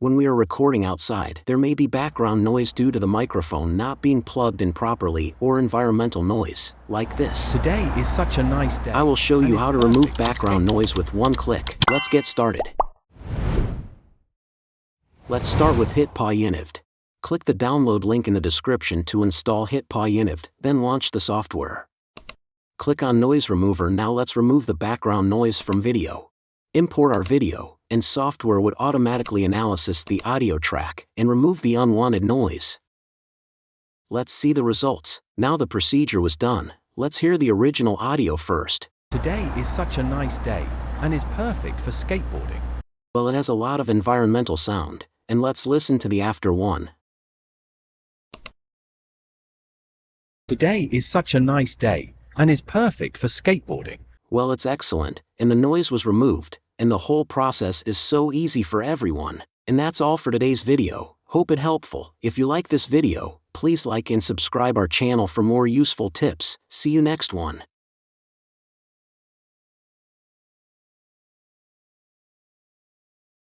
When we are recording outside, there may be background noise due to the microphone not being plugged in properly or environmental noise, like this. Today is such a nice day. I will show you and how to it's remove perfect for background noise with one click. Let's get started. Let's start with HitPaw Univd. Click the download link in the description to install HitPaw Univd, then launch the software. Click on Noise Remover. Now let's remove the background noise from video. Import our video, and software would automatically analyze the audio track and remove the unwanted noise. Let's see the results. Now the procedure was done. Let's hear the original audio first. Today is such a nice day, and is perfect for skateboarding. Well, it has a lot of environmental sound, and let's listen to the after one. Today is such a nice day, and is perfect for skateboarding. Well, it's excellent, and the noise was removed, and the whole process is so easy for everyone. And that's all for today's video. Hope it helpful. If you like this video, please like and subscribe our channel for more useful tips. See you next one.